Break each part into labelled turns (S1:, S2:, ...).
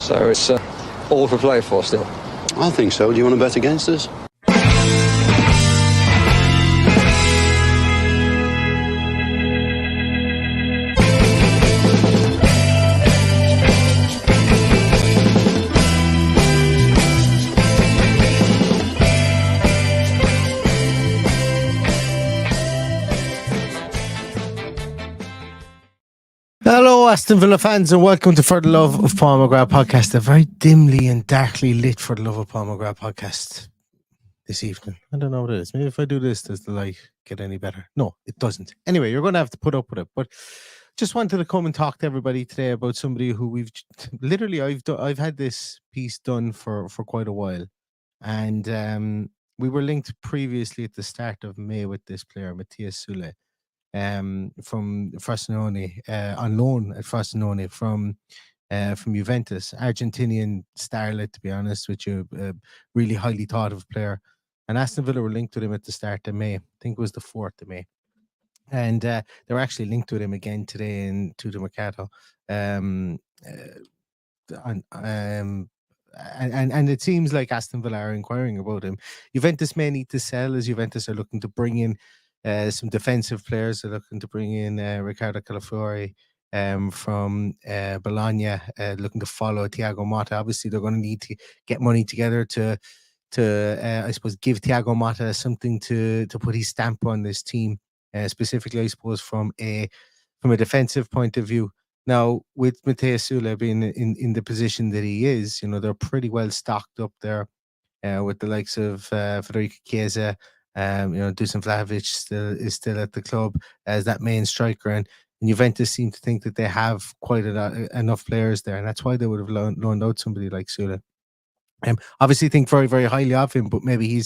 S1: So it's all to play for still.
S2: I think so. Do you want to bet against us?
S3: Hello, Aston Villa fans, and welcome to For the Love of Paul McGrath podcast, a very dimly and darkly lit For the Love of Paul McGrath podcast this evening. I don't know what it is. Maybe if I do this, does the light get any better? No, it doesn't. Anyway, you're going to have to put up with it. But just wanted to come and talk to everybody today about somebody who we've literally, I've had this piece done for quite a while. And we were linked previously at the start of May with this player, Matìas Soulé. From Frosinone, on loan at Frosinone from Juventus, Argentinian starlet, to be honest with you, really highly thought of player. And Aston Villa were linked with him at the start of May. I think it was the 4th of May. And they were actually linked with him again today in TuttoMercato. And it seems like Aston Villa are inquiring about him. Juventus may need to sell, as Juventus are looking to bring in some defensive players. Are looking to bring in Riccardo Calafiori from Bologna, looking to follow Thiago Motta. Obviously, they're going to need to get money together to I suppose, give Thiago Motta something to put his stamp on this team, specifically, I suppose, from a defensive point of view. Now, with Matìas Soulé being in the position that he is, you know, they're pretty well stocked up there with the likes of Federico Chiesa. Dusan Vlahovic is still at the club as that main striker, and Juventus seem to think that they have quite enough players there, and that's why they would have loaned out somebody like Soulé. Obviously, think very, very highly of him, but maybe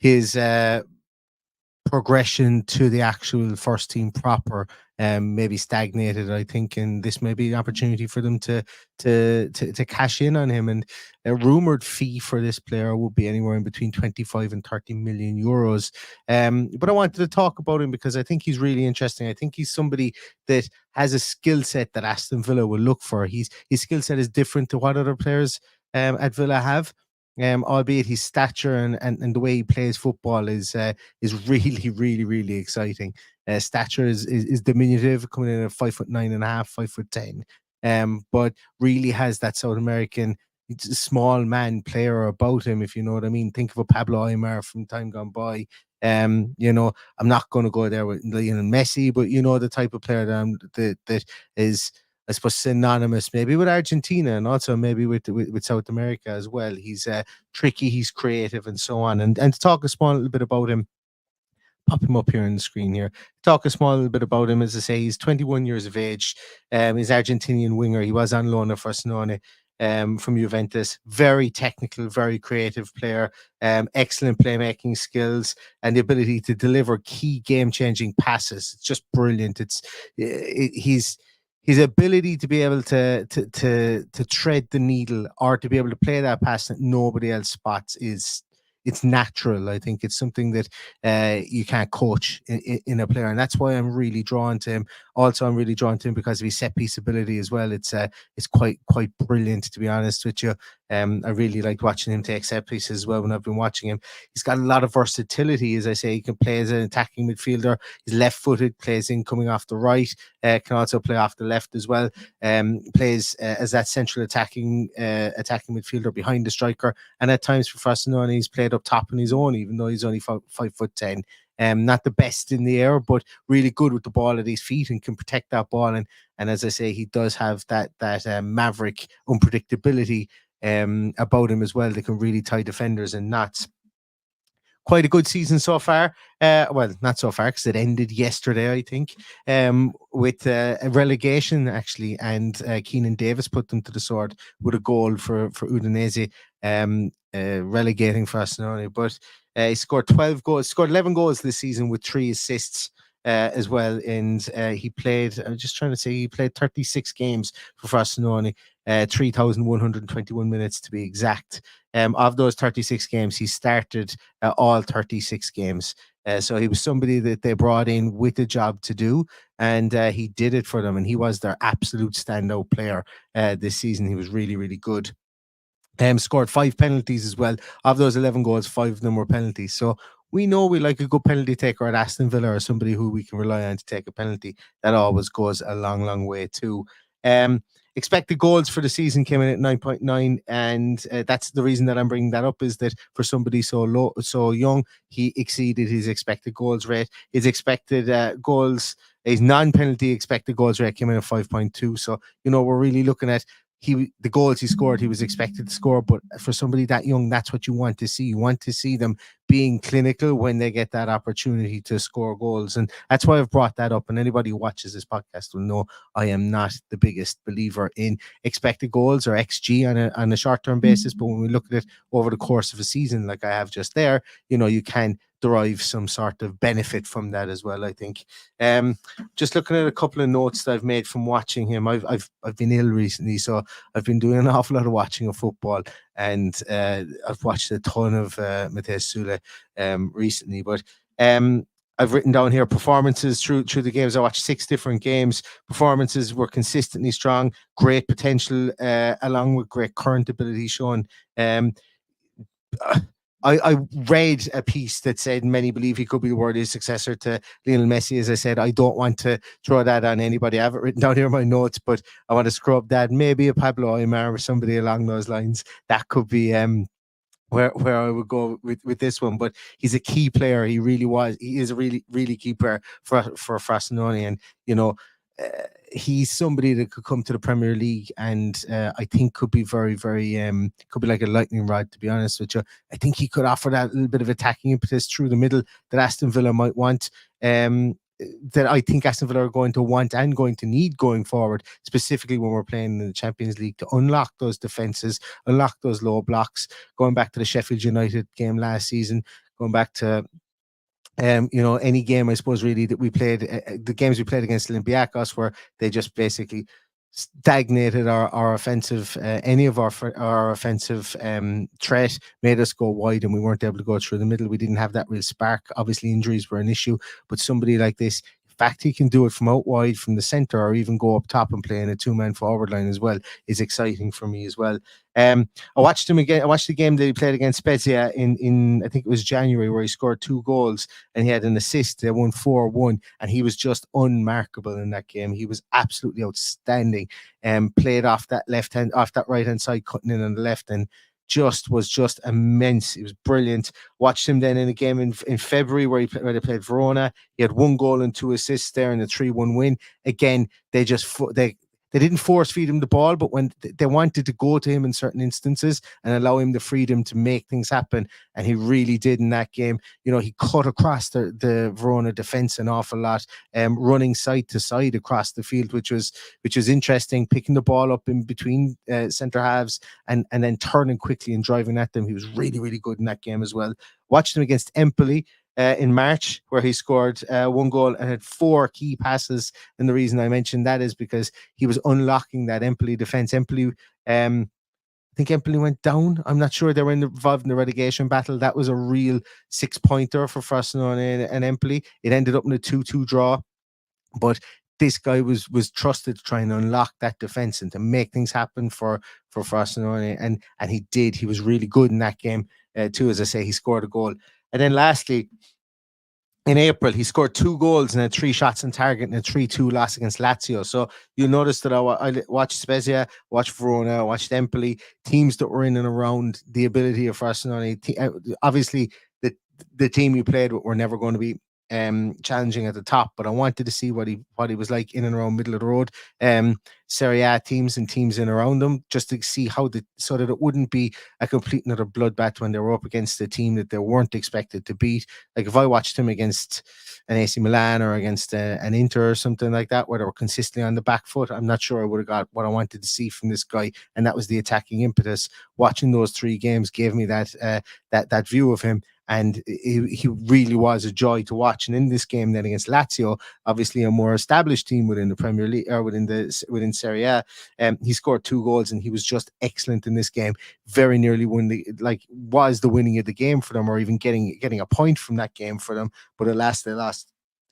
S3: his progression to the actual first team proper maybe stagnated, I think, and this may be an opportunity for them to cash in on him. And a rumored fee for this player would be anywhere in between 25 and 30 million euros. But I wanted to talk about him because I think he's really interesting. I think he's somebody that has a skill set that Aston Villa will look for. His skill set is different to what other players at Villa have. Albeit his stature and the way he plays football is really, really, really exciting. Stature is diminutive, coming in at 5'9.5", 5'10", but really has that South American small man player about him, if you know what I mean. Think of a Pablo Aimar from time gone by. I'm not going to go there with Lionel Messi, but you know the type of player that is, I suppose, synonymous maybe with Argentina and also maybe with South America as well. He's tricky, he's creative, and so on. And to talk a small little bit about him, pop him up here on the screen here. Talk a small little bit about him. As I say, he's 21 years of age. He's Argentinian winger. He was on loan at Frosinone from Juventus. Very technical, very creative player. Excellent playmaking skills and the ability to deliver key game-changing passes. It's just brilliant. His ability to be able to thread the needle or to be able to play that pass that nobody else spots it's natural. I think it's something that you can't coach in a player, and that's why I'm really drawn to him. Also, I'm really drawn to him because of his set piece ability as well. It's quite brilliant, to be honest with you. I really liked watching him take set pieces as well when I've been watching him. He's got a lot of versatility, as I say. He can play as an attacking midfielder. He's left-footed, plays in coming off the right, can also play off the left as well. Plays as that central attacking midfielder behind the striker. And at times for Frosinone, he's played up top on his own, even though he's only 5'10". Not the best in the air, but really good with the ball at his feet and can protect that ball. And as I say, he does have that maverick unpredictability about him as well. They can really tie defenders in knots. Quite a good season so far. Well, not so far because it ended yesterday, I think, with a relegation actually, and Keenan Davis put them to the sword with a goal for Udinese, relegating Frosinone. But he scored 12 goals, scored 11 goals this season with 3 assists. as well. And he played, I'm just trying to say, he played 36 games for Frosinone, 3,121 minutes to be exact. Of those 36 games, he started all 36 games. So he was somebody that they brought in with a job to do, and he did it for them. And he was their absolute standout player this season. He was really, really good. Scored 5 penalties as well. Of those 11 goals, 5 of them were penalties. So we know we like a good penalty taker at Aston Villa, or somebody who we can rely on to take a penalty. That always goes a long, long way too. Expected goals for the season came in at 9.9, and that's the reason that I'm bringing that up, is that for somebody so low, so young, he exceeded his expected goals rate. His expected goals, his non-penalty expected goals rate came in at 5.2. So we're really looking at the goals he scored, he was expected to score. But for somebody that young, that's what you want to see. You want to see them being clinical when they get that opportunity to score goals. And that's why I've brought that up. And anybody who watches this podcast will know I am not the biggest believer in expected goals or XG on a short-term basis. But when we look at it over the course of a season, like I have just there, you can derive some sort of benefit from that as well, I think. Just looking at a couple of notes that I've made from watching him. I've been ill recently, so I've been doing an awful lot of watching of football, and I've watched a ton of Matìas Soulé recently. But I've written down here performances through the games. I watched 6 different games. Performances were consistently strong, great potential, along with great current ability shown. I read a piece that said many believe he could be the worthy successor to Lionel Messi. As I said, I don't want to throw that on anybody. I have it written down here in my notes, but I want to scrub that. Maybe a Pablo Aimar or somebody along those lines. That could be where I would go with this one. But he's a key player. He really was. He is a really, really key player for Frosinone. And, he's somebody that could come to the Premier League, and I think could be very, very, could be like a lightning rod, to be honest with you. I think he could offer that little bit of attacking impetus through the middle that Aston Villa might want. That I think Aston Villa are going to want and going to need going forward, specifically when we're playing in the Champions League, to unlock those defences, unlock those low blocks. Going back to the Sheffield United game last season, going back to any game, I suppose, really, that we played, the games we played against Olympiacos, where they just basically stagnated our offensive, any of our offensive threat, made us go wide, and we weren't able to go through the middle. We didn't have that real spark. Obviously, injuries were an issue, but somebody like this, the fact he can do it from out wide, from the centre, or even go up top and play in a 2-man forward line as well, is exciting for me as well. I watched him again. I watched the game that he played against Spezia in I think it was January, where he scored 2 goals and he had an assist. They won 4-1, and he was just unmarkable in that game. He was absolutely outstanding. Played off that right hand side, cutting in on the left, and was just immense. It was brilliant. Watched him then in a game in February where they played Verona. He had 1 goal and 2 assists there in a 3-1 win. Again, they didn't force feed him the ball, but when they wanted to go to him in certain instances and allow him the freedom to make things happen, and he really did in that game. He cut across the Verona defense an awful lot, running side to side across the field, which was interesting, picking the ball up in between centre halves and then turning quickly and driving at them. He was really, really good in that game as well. Watched him against Empoli in March, where he scored 1 goal and had 4 key passes. And the reason I mentioned that is because he was unlocking that Empoli defense. Empoli, I think Empoli went down. I'm not sure. They were involved in the relegation battle. That was a real 6-pointer for Frosinone and Empoli. It ended up in a 2-2 draw, but this guy was trusted to try and unlock that defense and to make things happen for Frosinone, and he did. He was really good in that game too. As I say, he scored a goal. And then lastly, in April, he scored 2 goals and had 3 shots on target in a 3-2 loss against Lazio. So you'll notice that I watched Spezia, watched Verona, watched Empoli, teams that were in and around the ability of Frosinone. Obviously, the team you played with were never going to be challenging at the top, but I wanted to see what he was like in and around middle of the road. Serie A teams and teams in around them, just to see so that it wouldn't be a complete another bloodbath when they were up against a team that they weren't expected to beat. Like if I watched him against an AC Milan or against an Inter or something like that, where they were consistently on the back foot, I'm not sure I would have got what I wanted to see from this guy, and that was the attacking impetus. Watching those 3 games gave me that view of him. And he really was a joy to watch. And in this game then against Lazio, obviously a more established team within the Premier League or within Serie A, he scored 2 goals and he was just excellent in this game. Very nearly was the winning of the game for them, or even getting a point from that game for them. But they lost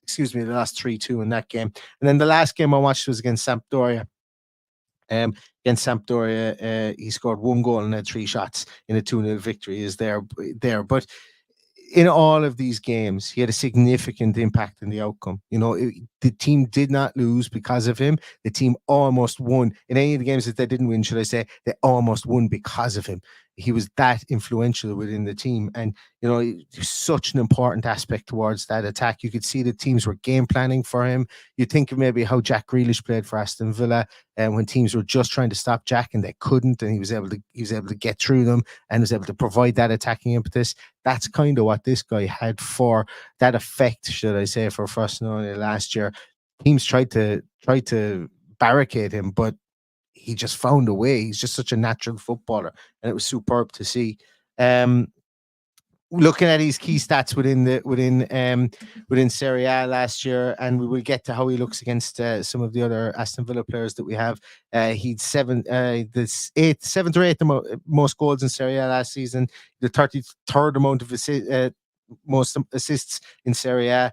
S3: 3-2 in that game. And then the last game I watched was against Sampdoria. Against Sampdoria, he scored 1 goal and had 3 shots in a 2-0 victory. Is there, but in all of these games, he had a significant impact in the outcome. The team did not lose because of him. The team almost won. In any of the games that they didn't win, should I say, they almost won because of him. He was that influential within the team. And, such an important aspect towards that attack. You could see the teams were game planning for him. You think of maybe how Jack Grealish played for Aston Villa, and when teams were just trying to stop Jack and they couldn't, and he was able to get through them and was able to provide that attacking impetus. That's kind of what this guy had for that effect, should I say, for Frosinone last year. Teams tried to barricade him, but he just found a way. He's just such a natural footballer, and it was superb to see. Looking at his key stats within Serie A last year, and we will get to how he looks against some of the other Aston Villa players that we have. He'd 7th or 8th most goals in Serie A last season, the 33rd amount of most assists in Serie A.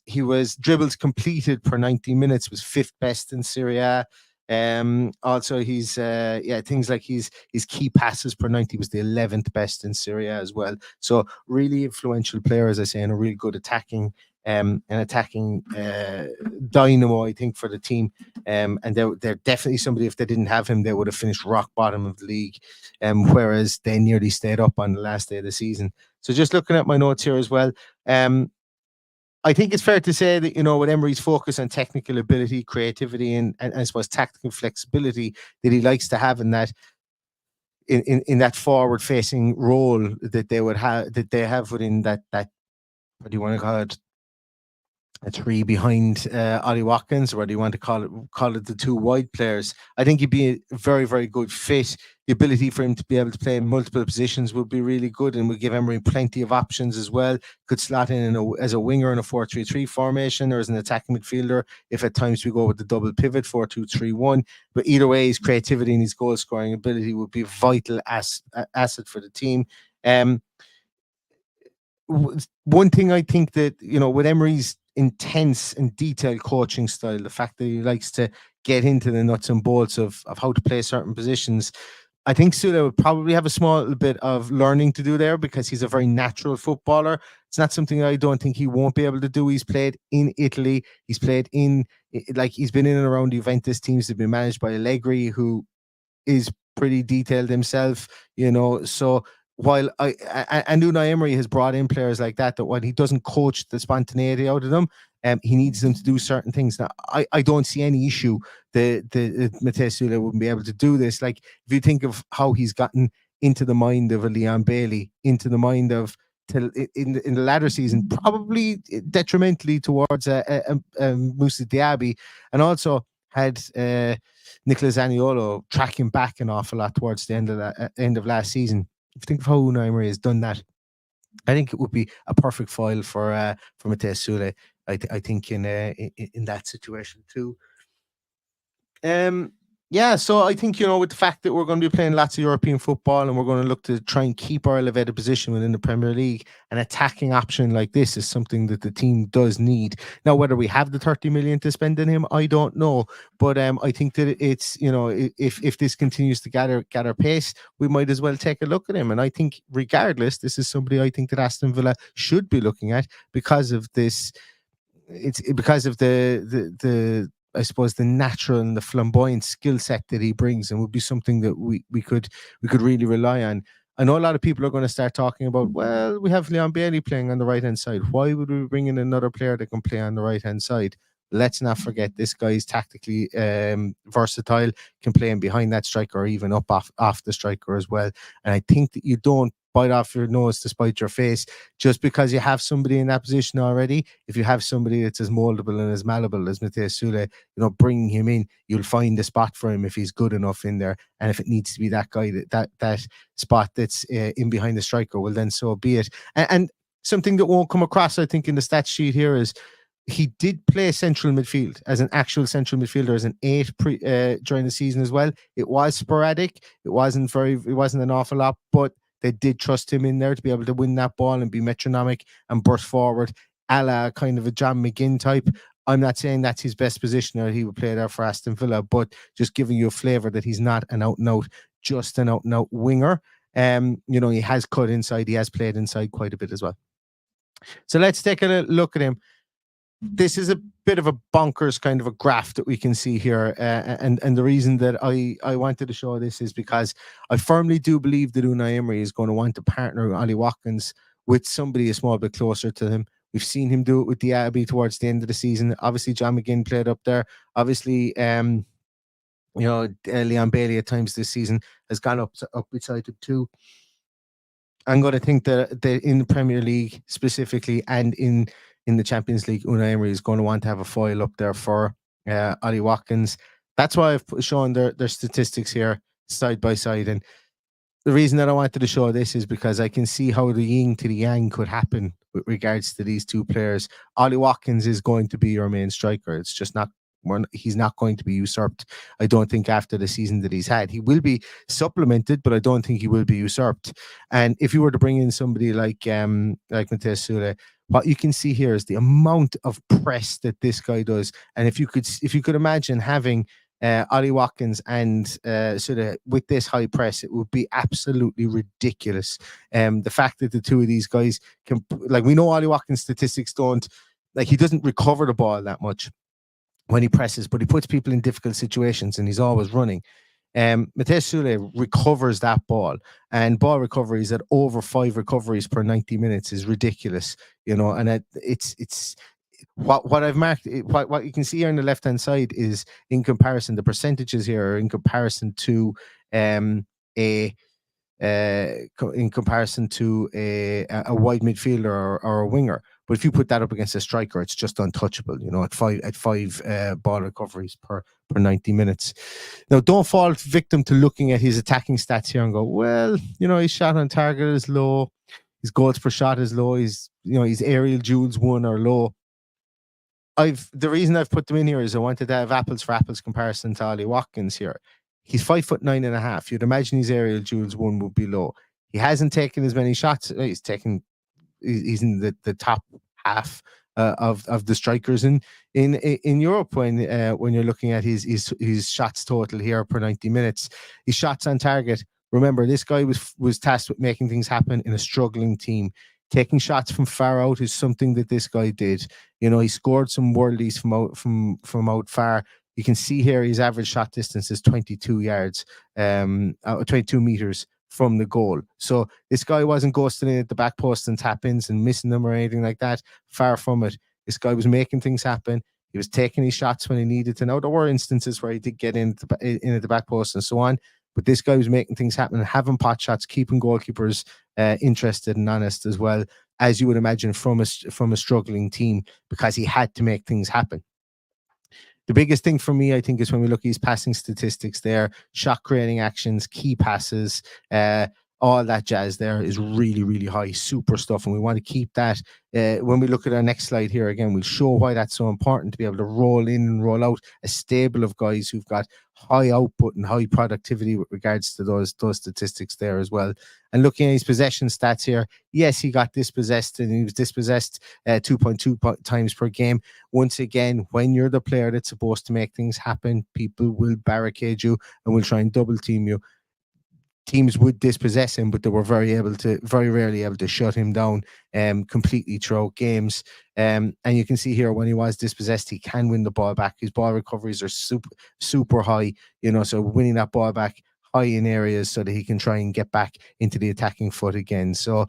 S3: He was dribbles completed per 90 minutes, was 5th best in Serie A. Also he's things like his key passes per 90 was the 11th best in Serie A as well. So really influential player, as I say, and a really good attacking dynamo, I think, for the team. And they're definitely somebody, if they didn't have him, they would have finished rock bottom of the league. Whereas they nearly stayed up on the last day of the season. So just looking at my notes here as well, I think it's fair to say that, with Emery's focus on technical ability, creativity, and I suppose tactical flexibility that he likes to have in that forward-facing role that they have within that what do you want to call it? A 3 behind Ollie Watkins, or what do you want to call it the 2 wide players. I think he'd be a very, very good fit. The ability for him to be able to play in multiple positions would be really good, and would give Emery plenty of options as well. Could slot in as a winger in a 4-3-3 formation, or as an attacking midfielder if at times we go with the double pivot 4-2-3-1. But either way, his creativity and his goal scoring ability would be a vital asset for the team. One thing I think that, with Emery's intense and detailed coaching style, the fact that he likes to get into the nuts and bolts of how to play certain positions, I think Soulé would probably have a small bit of learning to do there, because he's a very natural footballer. It's not something I don't think he won't be able to do. He's played in Italy. He's played he's been in and around Juventus teams that have been managed by Allegri, who is pretty detailed himself, so while Unai Emery has brought in players like that when he doesn't coach the spontaneity out of them, he needs them to do certain things. Now, I don't see any issue that Matìas Soulé wouldn't be able to do this. Like, if you think of how he's gotten into the mind of a Leon Bailey, into the mind of in the latter season, probably detrimentally towards Moussa Diaby, and also had Nicola Zaniolo tracking back an awful lot towards the end of last season. If you think of how Unai Emery has done that, I think it would be a perfect foil for Matìas Soulé. I think in that situation too. So I think, with the fact that we're going to be playing lots of European football, and we're going to look to try and keep our elevated position within the Premier League, an attacking option like this is something that the team does need. Now, whether we have the 30 million to spend on him, I don't know. But I think that it's, if this continues to gather pace, we might as well take a look at him. And I think regardless, this is somebody I think that Aston Villa should be looking at because of this. It's because of the I suppose the natural and the flamboyant skill set that he brings, and would be something that we could really rely on. I know a lot of people are going to start talking about, well, we have Leon Bailey playing on the right hand side. Why would we bring in another player that can play on the right hand side? let's not forget this guy is tactically versatile, can play in behind that striker or even up off the striker as well. And I think that you don't bite off your nose to spite your face just because you have somebody in that position already. If you have somebody that's as moldable and as malleable as Matìas Soulé, bringing him in, you'll find a spot for him if he's good enough in there. And if it needs to be that guy, that spot that's in behind the striker, well, then so be it. And something that won't come across, I think, in the stats sheet here is he did play central midfield as an actual central midfielder as an 8 during the season as well. It was sporadic. It wasn't an awful lot, but they did trust him in there to be able to win that ball and be metronomic and burst forward, a la kind of a John McGinn type. I'm not saying that's his best position or he would play there for Aston Villa, but just giving you a flavour that he's not an out-and-out winger. He has cut inside. He has played inside quite a bit as well. So let's take a look at him. This is a bit of a bonkers kind of a graph that we can see here. And the reason that I wanted to show this is because I firmly do believe that Unai Emery is going to want to partner Ollie Watkins with somebody a small bit closer to him. We've seen him do it with Diaby towards the end of the season. Obviously, John McGinn played up there. Obviously, Leon Bailey at times this season has gone up beside him too. I'm going to think that in the Premier League specifically and in the Champions League, Unai Emery is going to want to have a foil up there for Ollie Watkins. That's why I've shown their statistics here side by side. And the reason that I wanted to show this is because I can see how the yin to the yang could happen with regards to these two players. Ollie Watkins is going to be your main striker. It's just not. He's not going to be usurped. I don't think after the season that he's had. He will be supplemented, but I don't think he will be usurped. And if you were to bring in somebody like Matìas Soulé, what you can see here is the amount of press that this guy does. And if you could imagine having Ollie Watkins and Soulé with this high press, it would be absolutely ridiculous. The fact that the two of these guys can, we know Ollie Watkins' statistics he doesn't recover the ball that much when he presses, but he puts people in difficult situations and he's always running. Matìas Soulé recovers that ball, and ball recoveries at over 5 recoveries per 90 minutes is ridiculous, and it's what I've marked. What you can see here on the left hand side is in comparison, the percentages here are in comparison to a wide midfielder or a winger. But if you put that up against a striker, it's just untouchable, at five ball recoveries per 90 minutes. Now, don't fall victim to looking at his attacking stats here and go, well, his shot on target is low, his goals per shot is low, his aerial duels won are low. The reason I've put them in here is I wanted to have apples for apples comparison to Ollie Watkins here. He's 5'9.5". You'd imagine his aerial duels won would be low. He hasn't taken as many shots. He's in the top half of the strikers in Europe when you're looking at his shots total here per 90 minutes. His shots on target. Remember, this guy was tasked with making things happen in a struggling team. Taking shots from far out is something that this guy did. He scored some worldies from out far. You can see here his average shot distance is 22 yards, 22 meters from the goal. So this guy wasn't ghosting in at the back post and tap-ins and missing them or anything like that. Far from it. This guy was making things happen. He was taking his shots when he needed to. Now, there were instances where he did get in at the back post and so on, but this guy was making things happen, having pot shots, keeping goalkeepers interested and honest as well, as you would imagine from a struggling team, because he had to make things happen. The biggest thing for me, I think, is when we look at his passing statistics there, shot creating actions, key passes, all that jazz there is really, really high, super stuff. And we want to keep that. When we look at our next slide here, again, we'll show why that's so important to be able to roll in and roll out a stable of guys who've got high output and high productivity with regards to those statistics there as well. And looking at his possession stats here, yes, he got dispossessed, and he was dispossessed 2.2 times per game. Once again, when you're the player that's supposed to make things happen, people will barricade you and will try and double team you. Teams would dispossess him, but they were very rarely able to shut him down completely throughout games. And you can see here when he was dispossessed, he can win the ball back. His ball recoveries are super high, so winning that ball back high in areas so that he can try and get back into the attacking foot again. So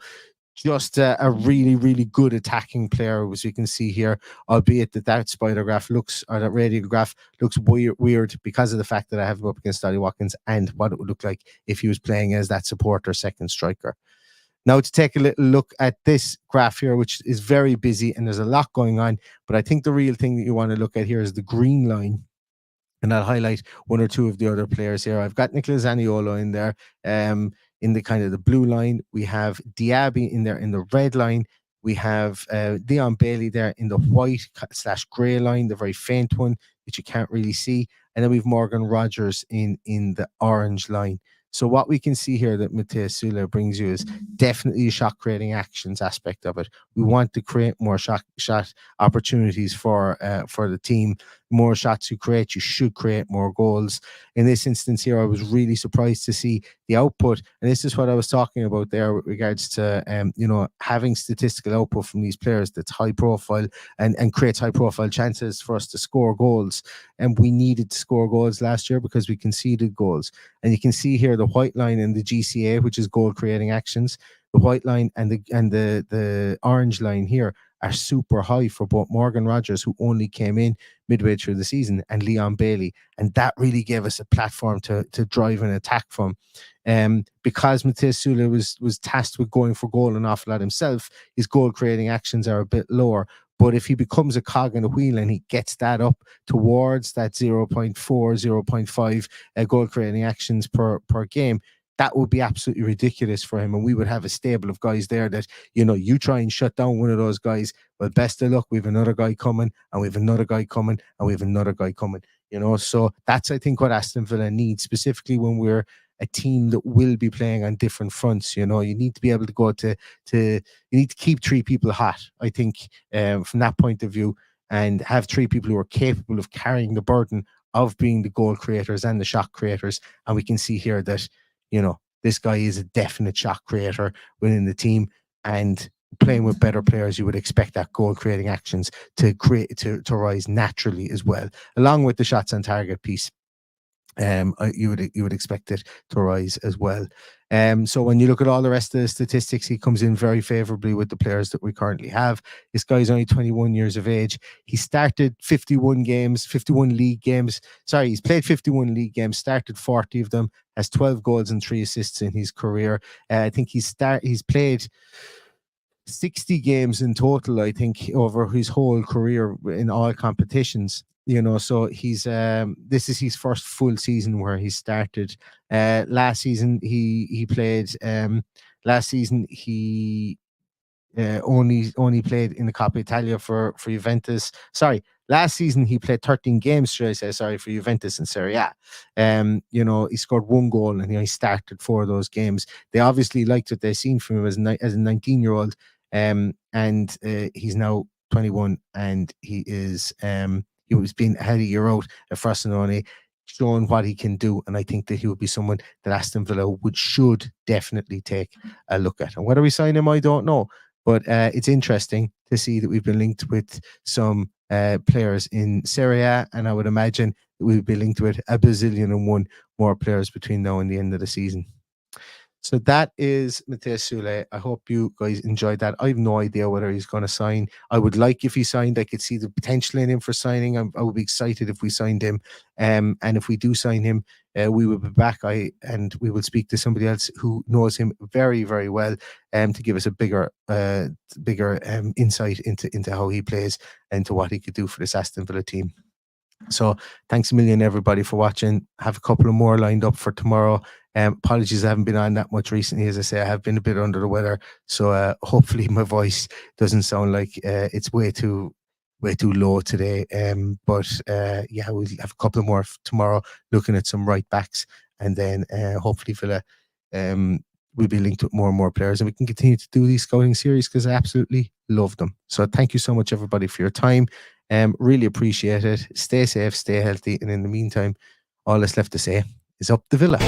S3: just a really, really good attacking player, as we can see here, albeit that spider graph looks, or that radial graph looks weird because of the fact that I have him up against Ollie Watkins and what it would look like if he was playing as that supporter second striker. Now, to take a little look at this graph here, which is very busy and there's a lot going on, but I think the real thing that you want to look at here is the green line. And I'll highlight one or two of the other players here. I've got Nicola Zaniolo in there. In the kind of the blue line, we have Diaby in there in the red line. We have Leon Bailey there in the white/grey line, the very faint one, which you can't really see. And then we've Morgan Rogers in the orange line. So what we can see here that Matìas Soulé brings you is definitely a shot creating actions aspect of it. We want to create more shot opportunities for the team. More shots you create, you should create more goals. In this instance here, I was really surprised to see the output, and this is what I was talking about there with regards to having statistical output from these players that's high profile and creates high profile chances for us to score goals. And we needed to score goals last year because we conceded goals. And you can see here the white line in the GCA, which is goal creating actions. The white line and the orange line here are super high for both Morgan Rogers, who only came in midway through the season, and Leon Bailey. And that really gave us a platform to drive an attack from. Because Matìas Soulé was tasked with going for goal an awful lot himself, his goal creating actions are a bit lower. But if he becomes a cog in the wheel and he gets that up towards that 0.4, 0.5 goal creating actions per game, that would be absolutely ridiculous for him. And we would have a stable of guys there that, you try and shut down one of those guys. Well, best of luck. We have another guy coming, and we have another guy coming, and we have another guy coming. So that's, I think, what Aston Villa needs, specifically when we're a team that will be playing on different fronts. You need to be able to go you need to keep three people hot, I think, from that point of view, and have three people who are capable of carrying the burden of being the goal creators and the shot creators. And we can see here that, this guy is a definite shot creator within the team, and playing with better players, you would expect that goal creating actions to rise naturally as well, along with the shots on target piece. You would expect it to rise as well. So when you look at all the rest of the statistics, he comes in very favorably with the players that we currently have. This guy is only 21 years of age. He started 51 league games. Sorry, he's played 51 league games, started 40 of them, has 12 goals and 3 assists in his career. I think he's played 60 games in total, I think, over his whole career in all competitions. So he's this is his first full season where he started. Last season he played. Last season he only played in the Coppa Italia for Juventus. Sorry, last season he played 13 games. Should I say? Sorry, for Juventus and Serie A. He scored 1 goal and he started 4 of those games. They obviously liked what they seen from him as a 19-year-old. And he's now 21, and he was being had a year out at Frosinone, showing what he can do. And I think that he would be someone that Aston Villa should definitely take a look at. And whether we sign him, I don't know. But it's interesting to see that we've been linked with some players in Serie A, and I would imagine that we'll be linked with a bazillion and one more players between now and the end of the season. So that is Matìas Soulé. I hope you guys enjoyed that. I have no idea whether he's going to sign. I would like if he signed. I could see the potential in him for signing. I would be excited if we signed him. And if we do sign him, we will be back. And we will speak to somebody else who knows him very, very well, to give us a bigger insight into how he plays and to what he could do for this Aston Villa team. So thanks a million, everybody, for watching. Have a couple of more lined up for tomorrow. Apologies, I haven't been on that much recently. As I say, I have been a bit under the weather, so hopefully my voice doesn't sound like it's way too low today. But yeah, we'll have a couple of more tomorrow, looking at some right backs, and then hopefully Villa we'll be linked with more and more players, and we can continue to do these scouting series because I absolutely love them. So thank you so much, everybody, for your time. Really appreciate it. Stay safe, stay healthy, and in the meantime, all that's left to say is up the Villa.